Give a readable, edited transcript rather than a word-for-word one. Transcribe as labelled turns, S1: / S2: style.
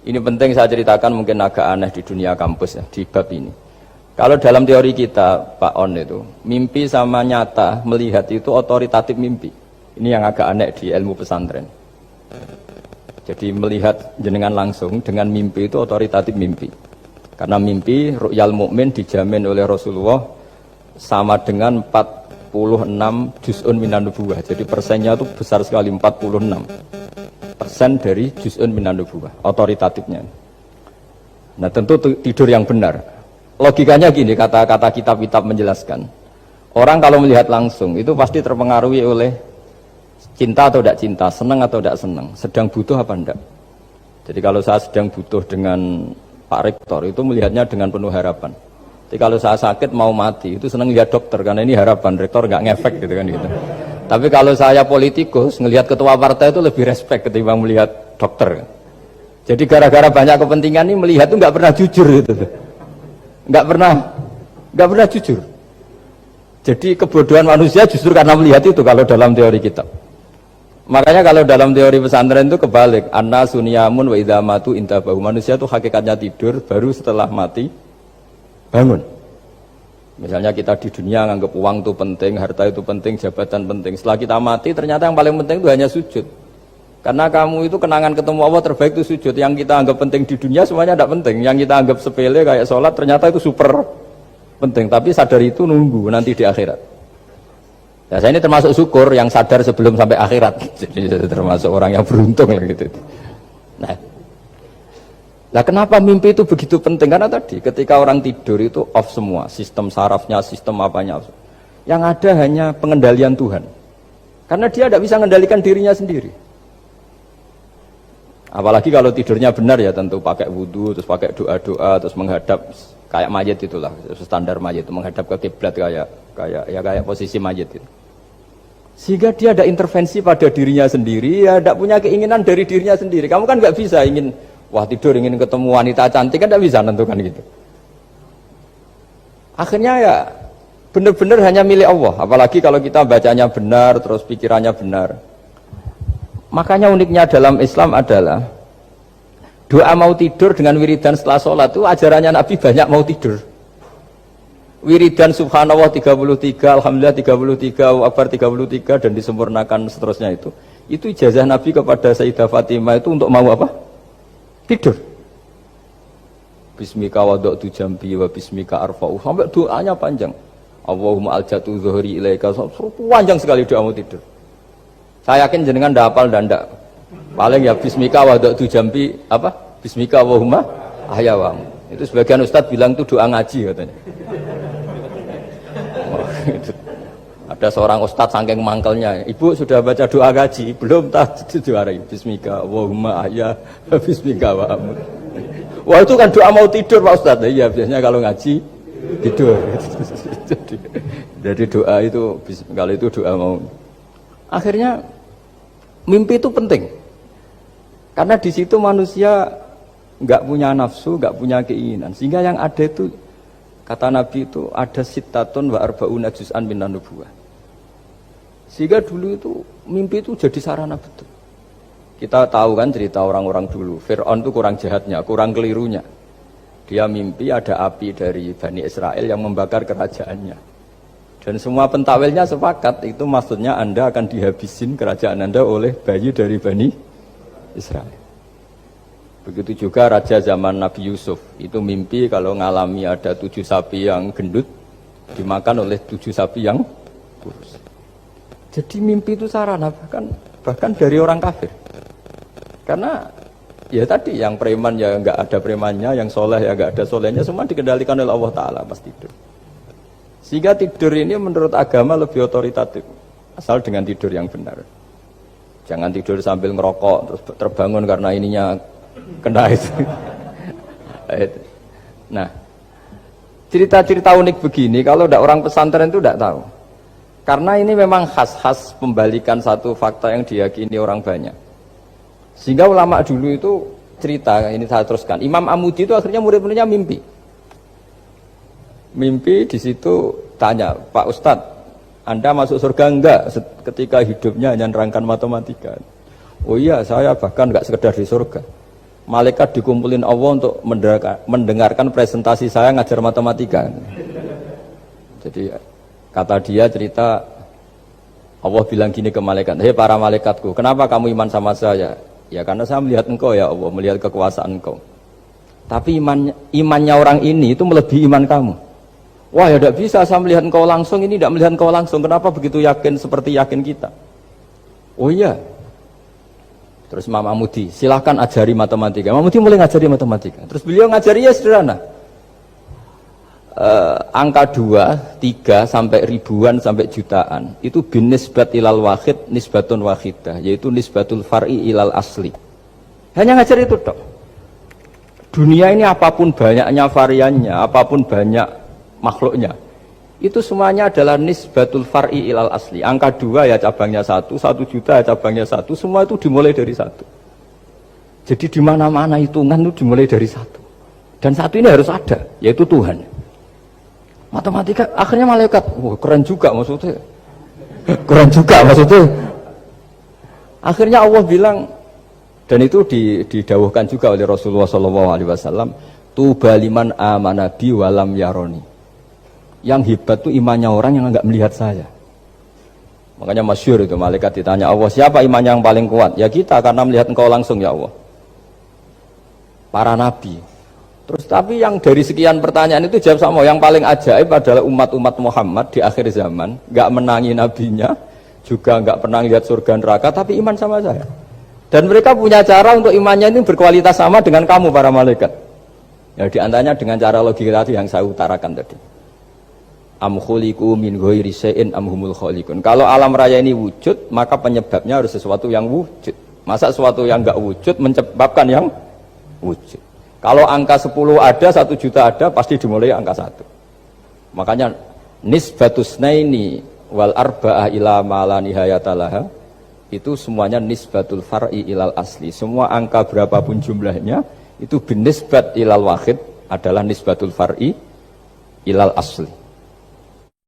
S1: Ini penting saya ceritakan, mungkin agak aneh di dunia kampus ya, di bab ini. Kalau dalam teori kita, Pak On itu, mimpi sama nyata, melihat itu otoritatif mimpi. Ini yang agak aneh di ilmu pesantren. Jadi melihat jenengan langsung dengan mimpi itu otoritatif mimpi. Karena mimpi, ru'yal mukmin dijamin oleh Rasulullah sama dengan 46 juz'un minan nubuwah. Jadi persennya itu besar sekali, 46% dari juz'un minan nubuwah, otoritatifnya. Nah tentu tidur yang benar. Logikanya gini, kata-kata kitab-kitab menjelaskan. Orang kalau melihat langsung itu pasti terpengaruhi oleh cinta atau tidak cinta, senang atau tidak senang, sedang butuh apa enggak. Jadi kalau saya sedang butuh dengan Pak Rektor itu melihatnya dengan penuh harapan. Jadi kalau saya sakit mau mati itu senang lihat dokter karena ini harapan, Rektor nggak ngefek gitu kan gitu. Tapi kalau saya politikus ngelihat ketua partai itu lebih respect ketimbang melihat dokter. Jadi gara-gara banyak kepentingan ini melihat itu nggak pernah jujur gitu. Nggak pernah jujur. Jadi kebodohan manusia justru karena melihat itu kalau dalam teori kitab. Makanya kalau dalam teori pesantren itu kebalik, anna sunyamun wa idza matu intabahu. Manusia itu hakikatnya tidur, baru setelah mati bangun. Misalnya kita di dunia nganggap uang itu penting, harta itu penting, jabatan penting. Setelah kita mati ternyata yang paling penting itu hanya sujud. Karena kamu itu kenangan ketemu Allah terbaik itu sujud. Yang kita anggap penting di dunia semuanya tidak penting. Yang kita anggap sepele kayak sholat ternyata itu super penting. Tapi sadar itu nunggu nanti di akhirat. Ya saya ini termasuk syukur yang sadar sebelum sampai akhirat. Jadi termasuk orang yang beruntung lah gitu. Nah, kenapa mimpi itu begitu penting? Karena tadi ketika orang tidur itu off semua, sistem sarafnya, sistem apanya. Yang ada hanya pengendalian Tuhan. Karena dia tidak bisa mengendalikan dirinya sendiri. Apalagi kalau tidurnya benar ya tentu pakai wudhu, terus pakai doa-doa, terus menghadap kayak mayit itulah, standar mayit itu menghadap ke kiblat kayak posisi mayit itu. Sehingga dia ada intervensi pada dirinya sendiri, ya tidak punya keinginan dari dirinya sendiri. Kamu kan nggak bisa ingin, wah tidur ingin ketemu wanita cantik kan tidak bisa nentukan gitu. Akhirnya ya benar-benar hanya milik Allah. Apalagi kalau kita bacanya benar, terus pikirannya benar. Makanya uniknya dalam Islam adalah doa mau tidur dengan wiridan setelah sholat itu ajarannya Nabi banyak mau tidur. Wiridan subhanallah 33, alhamdulillah 33, Allahu akbar 33 dan disempurnakan seterusnya itu ijazah Nabi kepada Sayyidah Fatimah itu untuk mau apa? Tidur. Bismika wada'tu jambi wa bismika arfa'u, sampai doanya panjang. Allahumma aljatu zuhri ilaika, panjang sekali doa mau tidur. Saya yakin jenengan ndak hafal dan ndak. Paling ya bismika wada'tu jambi apa? Bismika Allahumma ahyawamu. Itu sebagian ustadz bilang itu doa ngaji katanya. Ada seorang ustadz saking mangkelnya, ibu sudah baca doa ngaji? Belum, tak juarai. Bismika Allahumma ahya bismika wa amut. Wah itu kan doa mau tidur Pak Ustadz. Iya biasanya kalau ngaji tidur. Jadi doa itu kalau itu doa mau. Akhirnya mimpi itu penting. Karena di situ manusia nggak punya nafsu, nggak punya keinginan. Sehingga yang ada itu kata Nabi itu ada sittatun wa arba'una juz'an minan nubuwah. Sehingga dulu itu mimpi itu jadi sarana betul. Kita tahu kan cerita orang-orang dulu. Fir'aun itu kurang jahatnya, kurang kelirunya. Dia mimpi ada api dari Bani Israel yang membakar kerajaannya. Dan semua pentawilnya sepakat itu maksudnya Anda akan dihabisin kerajaan Anda oleh bayi dari Bani Israel. Begitu juga raja zaman Nabi Yusuf, itu mimpi kalau ngalami ada 7 sapi yang gendut dimakan oleh 7 sapi yang kurus. Jadi mimpi itu sarana bahkan dari orang kafir. Karena ya tadi yang preman ya nggak ada premannya, yang soleh ya nggak ada solehnya, semua dikendalikan oleh Allah Ta'ala pas tidur. Sehingga tidur ini menurut agama lebih otoritatif, asal dengan tidur yang benar. Jangan tidur sambil ngerokok terus terbangun karena ininya kena itu. Nah, cerita-cerita unik begini kalau tidak orang pesantren itu tidak tahu. Karena ini memang khas-khas pembalikan satu fakta yang diyakini orang banyak. Sehingga ulama dulu itu cerita, ini saya teruskan. Imam Amudi itu akhirnya murid-muridnya mimpi. Mimpi di situ tanya, Pak Ustadz, Anda masuk surga enggak ketika hidupnya hanya nerangkan matematika? Oh iya, saya bahkan enggak sekedar di surga. malaikat dikumpulin Allah untuk mendengarkan presentasi saya ngajar matematika. Jadi kata dia cerita, Allah bilang gini ke malaikat, hei para malaikatku, kenapa kamu iman sama saya? Ya karena saya melihat engkau ya Allah, melihat kekuasaan engkau. Tapi imannya orang ini itu melebihi iman kamu. Wah ya tidak bisa, saya melihat engkau langsung, ini tidak melihat engkau langsung. Kenapa begitu yakin seperti yakin kita? Oh iya. Terus Imam Amudi, silahkan ajari matematika. Imam Amudi mulai ngajari matematika. Terus beliau ngajari ya sederhana. Angka 2, 3 sampai ribuan sampai jutaan itu bin nisbat ilal wahid nisbatun wahidah, yaitu nisbatul far'i ilal asli. Hanya ngajar itu dok. Dunia ini apapun banyaknya variannya, apapun banyak makhluknya, itu semuanya adalah nisbatul far'i ilal asli. Angka 2 ya cabangnya 1, 1 juta ya cabangnya 1, semua itu dimulai dari 1. Jadi di mana-mana hitungan itu dimulai dari 1. Dan 1 ini harus ada, yaitu Tuhan. Matematika akhirnya malaikat, wah keren juga maksudnya. Keren juga maksudnya. Akhirnya Allah bilang, dan itu didawuhkan juga oleh Rasulullah SAW, tuba liman amana bi walam yaroni. Yang hebat itu imannya orang yang enggak melihat saya. Makanya masyhur itu, malaikat ditanya Allah, siapa imannya yang paling kuat? Ya kita, karena melihat engkau langsung ya Allah. Para nabi. Terus tapi yang dari sekian pertanyaan itu jawab sama, yang paling ajaib adalah umat-umat Muhammad di akhir zaman, enggak menangi nabinya, juga enggak pernah lihat surga neraka, tapi iman sama saya. Dan mereka punya cara untuk imannya ini berkualitas sama dengan kamu para malaikat. Ya diantaranya dengan cara logika tadi yang saya utarakan tadi. Am khuliqu min ghairi syai'in am humul khaliqun. Kalau alam raya ini wujud, maka penyebabnya harus sesuatu yang wujud. Masa sesuatu yang enggak wujud menyebabkan yang wujud. Kalau angka 10 ada, 1 juta ada, pasti dimulai angka 1. Makanya nisbatus naini wal arba'ah ila ma la nihayatalaha, itu semuanya nisbatul far'i ilal asli. Semua angka berapapun jumlahnya itu binisbat ilal wahid adalah nisbatul far'i ilal asli.